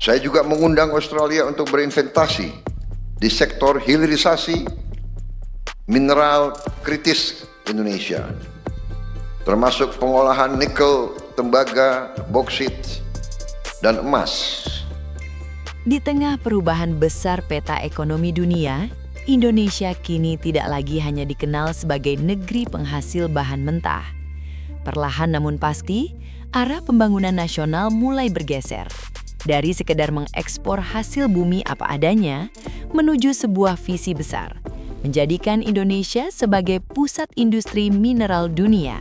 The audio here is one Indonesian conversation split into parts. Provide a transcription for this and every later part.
Saya juga mengundang Australia untuk berinvestasi di sektor hilirisasi mineral kritis Indonesia, termasuk pengolahan nikel, tembaga, boksit, dan emas. Di tengah perubahan besar peta ekonomi dunia, Indonesia kini tidak lagi hanya dikenal sebagai negeri penghasil bahan mentah. Perlahan namun pasti, arah pembangunan nasional mulai bergeser. Dari sekedar mengekspor hasil bumi apa adanya, menuju sebuah visi besar, menjadikan Indonesia sebagai pusat industri mineral dunia.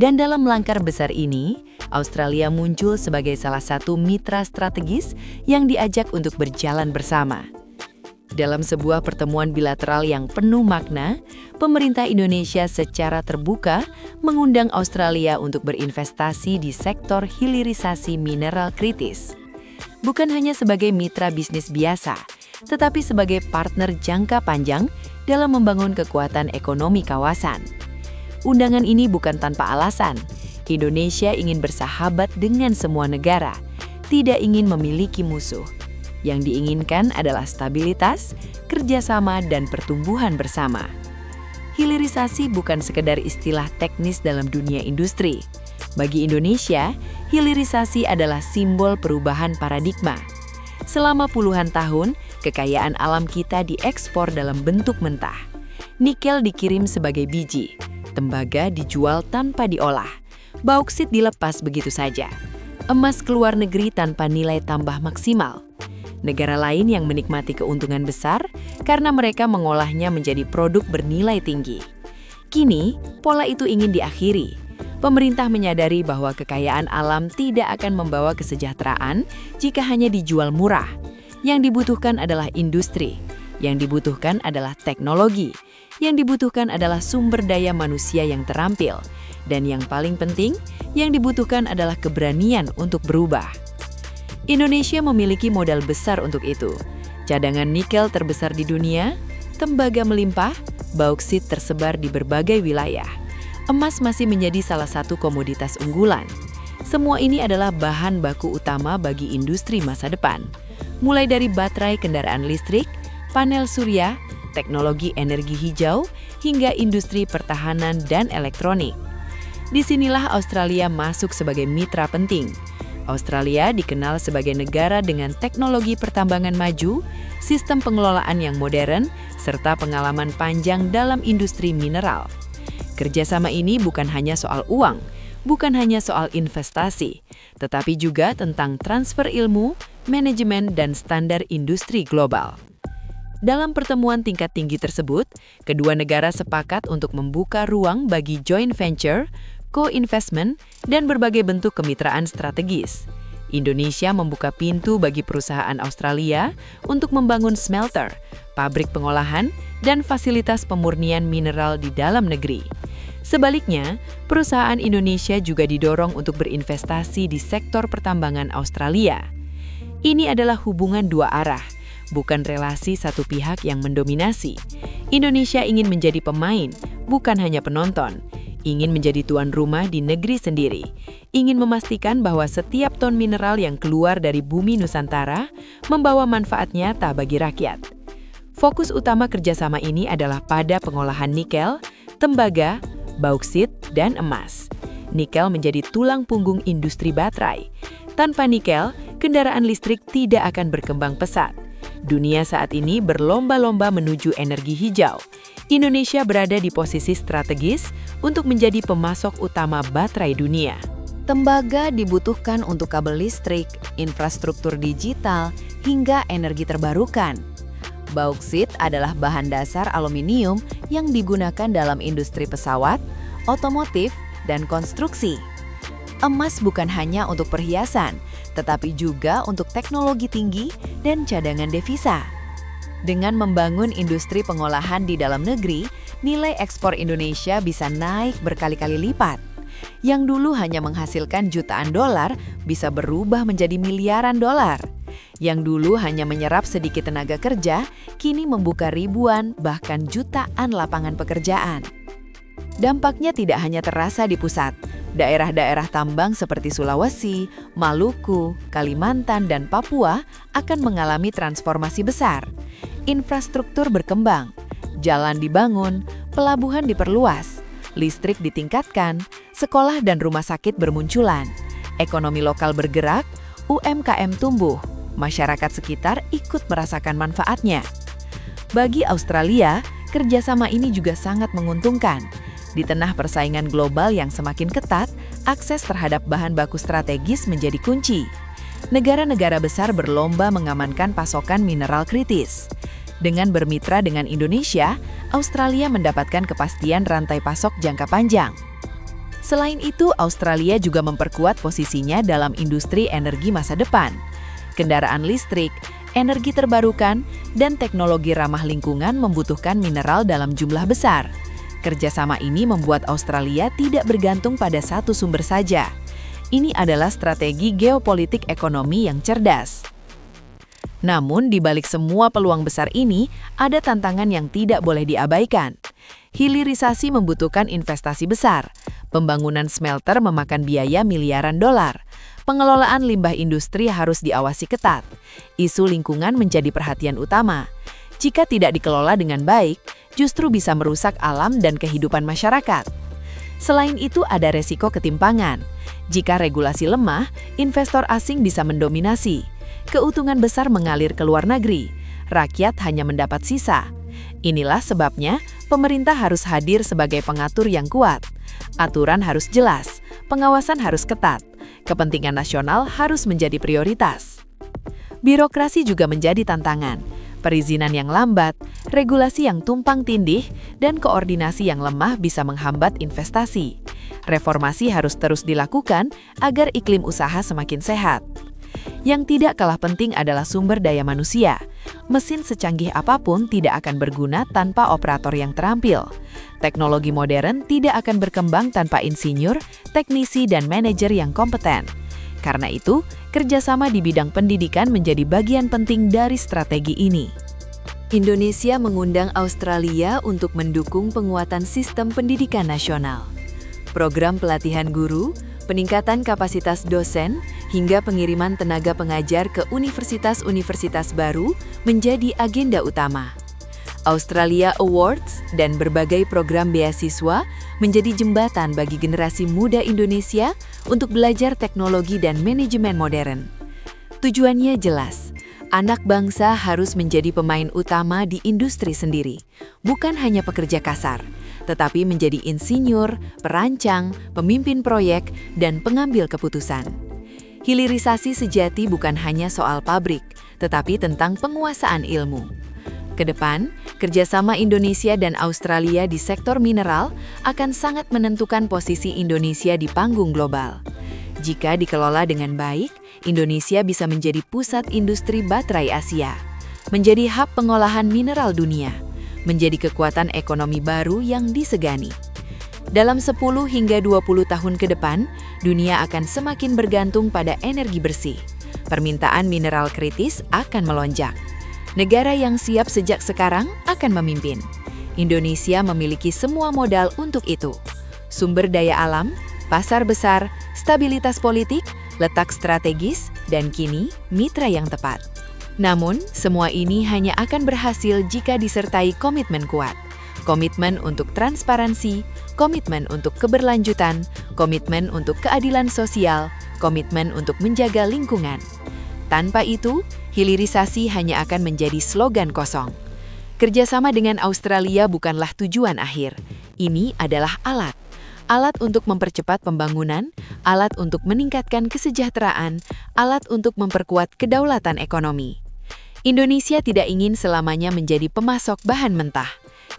Dan dalam langkah besar ini, Australia muncul sebagai salah satu mitra strategis yang diajak untuk berjalan bersama. Dalam sebuah pertemuan bilateral yang penuh makna, pemerintah Indonesia secara terbuka mengundang Australia untuk berinvestasi di sektor hilirisasi mineral kritis. Bukan hanya sebagai mitra bisnis biasa, tetapi sebagai partner jangka panjang dalam membangun kekuatan ekonomi kawasan. Undangan ini bukan tanpa alasan. Indonesia ingin bersahabat dengan semua negara, tidak ingin memiliki musuh. Yang diinginkan adalah stabilitas, kerjasama, dan pertumbuhan bersama. Hilirisasi bukan sekedar istilah teknis dalam dunia industri. Bagi Indonesia, hilirisasi adalah simbol perubahan paradigma. Selama puluhan tahun, kekayaan alam kita diekspor dalam bentuk mentah. Nikel dikirim sebagai biji, tembaga dijual tanpa diolah, bauksit dilepas begitu saja, emas keluar negeri tanpa nilai tambah maksimal. Negara lain yang menikmati keuntungan besar karena mereka mengolahnya menjadi produk bernilai tinggi. Kini, pola itu ingin diakhiri. Pemerintah menyadari bahwa kekayaan alam tidak akan membawa kesejahteraan jika hanya dijual murah. Yang dibutuhkan adalah industri, yang dibutuhkan adalah teknologi, yang dibutuhkan adalah sumber daya manusia yang terampil, dan yang paling penting, yang dibutuhkan adalah keberanian untuk berubah. Indonesia memiliki modal besar untuk itu. Cadangan nikel terbesar di dunia, tembaga melimpah, bauksit tersebar di berbagai wilayah. Emas masih menjadi salah satu komoditas unggulan. Semua ini adalah bahan baku utama bagi industri masa depan. Mulai dari baterai kendaraan listrik, panel surya, teknologi energi hijau, hingga industri pertahanan dan elektronik. Disinilah Australia masuk sebagai mitra penting. Australia dikenal sebagai negara dengan teknologi pertambangan maju, sistem pengelolaan yang modern, serta pengalaman panjang dalam industri mineral. Kerjasama ini bukan hanya soal uang, bukan hanya soal investasi, tetapi juga tentang transfer ilmu, manajemen, dan standar industri global. Dalam pertemuan tingkat tinggi tersebut, kedua negara sepakat untuk membuka ruang bagi joint venture, co-investment, dan berbagai bentuk kemitraan strategis. Indonesia membuka pintu bagi perusahaan Australia untuk membangun smelter, pabrik pengolahan, dan fasilitas pemurnian mineral di dalam negeri. Sebaliknya, perusahaan Indonesia juga didorong untuk berinvestasi di sektor pertambangan Australia. Ini adalah hubungan dua arah, bukan relasi satu pihak yang mendominasi. Indonesia ingin menjadi pemain, bukan hanya penonton. Ingin menjadi tuan rumah di negeri sendiri. Ingin memastikan bahwa setiap ton mineral yang keluar dari bumi Nusantara membawa manfaat nyata bagi rakyat. Fokus utama kerjasama ini adalah pada pengolahan nikel, tembaga, bauksit, dan emas. Nikel menjadi tulang punggung industri baterai. Tanpa nikel, kendaraan listrik tidak akan berkembang pesat. Dunia saat ini berlomba-lomba menuju energi hijau. Indonesia berada di posisi strategis untuk menjadi pemasok utama baterai dunia. Tembaga dibutuhkan untuk kabel listrik, infrastruktur digital, hingga energi terbarukan. Bauksit adalah bahan dasar aluminium yang digunakan dalam industri pesawat, otomotif, dan konstruksi. Emas bukan hanya untuk perhiasan, tetapi juga untuk teknologi tinggi dan cadangan devisa. Dengan membangun industri pengolahan di dalam negeri, nilai ekspor Indonesia bisa naik berkali-kali lipat. Yang dulu hanya menghasilkan jutaan dolar bisa berubah menjadi miliaran dolar. Yang dulu hanya menyerap sedikit tenaga kerja, kini membuka ribuan bahkan jutaan lapangan pekerjaan. Dampaknya tidak hanya terasa di pusat, Daerah-daerah tambang seperti Sulawesi, Maluku, Kalimantan, dan Papua akan mengalami transformasi besar. Infrastruktur berkembang, jalan dibangun, pelabuhan diperluas, listrik ditingkatkan, sekolah dan rumah sakit bermunculan, ekonomi lokal bergerak, UMKM tumbuh, masyarakat sekitar ikut merasakan manfaatnya. Bagi Australia, kerjasama ini juga sangat menguntungkan. Di tengah persaingan global yang semakin ketat, akses terhadap bahan baku strategis menjadi kunci. Negara-negara besar berlomba mengamankan pasokan mineral kritis. Dengan bermitra dengan Indonesia, Australia mendapatkan kepastian rantai pasok jangka panjang. Selain itu, Australia juga memperkuat posisinya dalam industri energi masa depan. Kendaraan listrik, energi terbarukan, dan teknologi ramah lingkungan membutuhkan mineral dalam jumlah besar. Kerjasama ini membuat Australia tidak bergantung pada satu sumber saja. Ini adalah strategi geopolitik ekonomi yang cerdas. Namun, di balik semua peluang besar ini, ada tantangan yang tidak boleh diabaikan. Hilirisasi membutuhkan investasi besar. Pembangunan smelter memakan biaya miliaran dolar. Pengelolaan limbah industri harus diawasi ketat. Isu lingkungan menjadi perhatian utama. Jika tidak dikelola dengan baik, justru bisa merusak alam dan kehidupan masyarakat. Selain itu, ada resiko ketimpangan. Jika regulasi lemah, investor asing bisa mendominasi. Keuntungan besar mengalir ke luar negeri. Rakyat hanya mendapat sisa. Inilah sebabnya pemerintah harus hadir sebagai pengatur yang kuat. Aturan harus jelas, pengawasan harus ketat, kepentingan nasional harus menjadi prioritas. Birokrasi juga menjadi tantangan. Perizinan yang lambat, regulasi yang tumpang tindih, dan koordinasi yang lemah bisa menghambat investasi. Reformasi harus terus dilakukan agar iklim usaha semakin sehat. Yang tidak kalah penting adalah sumber daya manusia. Mesin secanggih apapun tidak akan berguna tanpa operator yang terampil. Teknologi modern tidak akan berkembang tanpa insinyur, teknisi, dan manajer yang kompeten. Karena itu, kerjasama di bidang pendidikan menjadi bagian penting dari strategi ini. Indonesia mengundang Australia untuk mendukung penguatan sistem pendidikan nasional. Program pelatihan guru, peningkatan kapasitas dosen, hingga pengiriman tenaga pengajar ke universitas-universitas baru menjadi agenda utama. Australia Awards dan berbagai program beasiswa menjadi jembatan bagi generasi muda Indonesia untuk belajar teknologi dan manajemen modern. Tujuannya jelas, anak bangsa harus menjadi pemain utama di industri sendiri, bukan hanya pekerja kasar, tetapi menjadi insinyur, perancang, pemimpin proyek, dan pengambil keputusan. Hilirisasi sejati bukan hanya soal pabrik, tetapi tentang penguasaan ilmu. Kedepan, kerjasama Indonesia dan Australia di sektor mineral akan sangat menentukan posisi Indonesia di panggung global. Jika dikelola dengan baik, Indonesia bisa menjadi pusat industri baterai Asia, menjadi hub pengolahan mineral dunia, menjadi kekuatan ekonomi baru yang disegani. Dalam 10 hingga 20 tahun ke depan, dunia akan semakin bergantung pada energi bersih. Permintaan mineral kritis akan melonjak. Negara yang siap sejak sekarang akan memimpin. Indonesia memiliki semua modal untuk itu. Sumber daya alam, pasar besar, stabilitas politik, letak strategis, dan kini mitra yang tepat. Namun, semua ini hanya akan berhasil jika disertai komitmen kuat. Komitmen untuk transparansi, komitmen untuk keberlanjutan, komitmen untuk keadilan sosial, komitmen untuk menjaga lingkungan. Tanpa itu, hilirisasi hanya akan menjadi slogan kosong. Kerjasama dengan Australia bukanlah tujuan akhir. Ini adalah alat. Alat untuk mempercepat pembangunan, alat untuk meningkatkan kesejahteraan, alat untuk memperkuat kedaulatan ekonomi. Indonesia tidak ingin selamanya menjadi pemasok bahan mentah.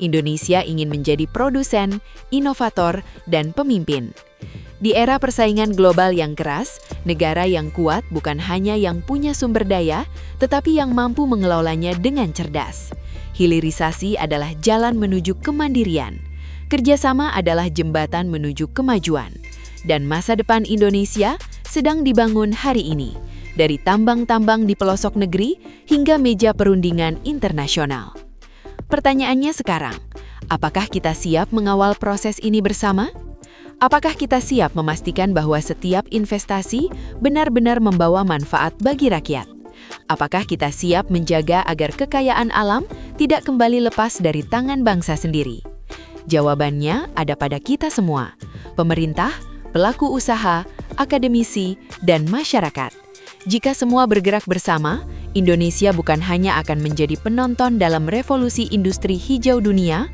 Indonesia ingin menjadi produsen, inovator, dan pemimpin. Di era persaingan global yang keras, negara yang kuat bukan hanya yang punya sumber daya, tetapi yang mampu mengelolanya dengan cerdas. Hilirisasi adalah jalan menuju kemandirian. Kerjasama adalah jembatan menuju kemajuan. Dan masa depan Indonesia sedang dibangun hari ini, dari tambang-tambang di pelosok negeri hingga meja perundingan internasional. Pertanyaannya sekarang, apakah kita siap mengawal proses ini bersama? Apakah kita siap memastikan bahwa setiap investasi benar-benar membawa manfaat bagi rakyat? Apakah kita siap menjaga agar kekayaan alam tidak kembali lepas dari tangan bangsa sendiri? Jawabannya ada pada kita semua, pemerintah, pelaku usaha, akademisi, dan masyarakat. Jika semua bergerak bersama, Indonesia bukan hanya akan menjadi penonton dalam revolusi industri hijau dunia,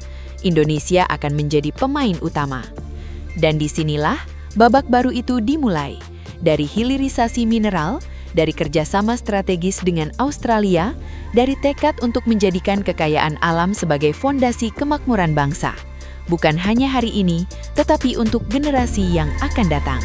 Indonesia akan menjadi pemain utama. Dan disinilah babak baru itu dimulai, dari hilirisasi mineral, dari kerjasama strategis dengan Australia, dari tekad untuk menjadikan kekayaan alam sebagai fondasi kemakmuran bangsa. Bukan hanya hari ini, tetapi untuk generasi yang akan datang.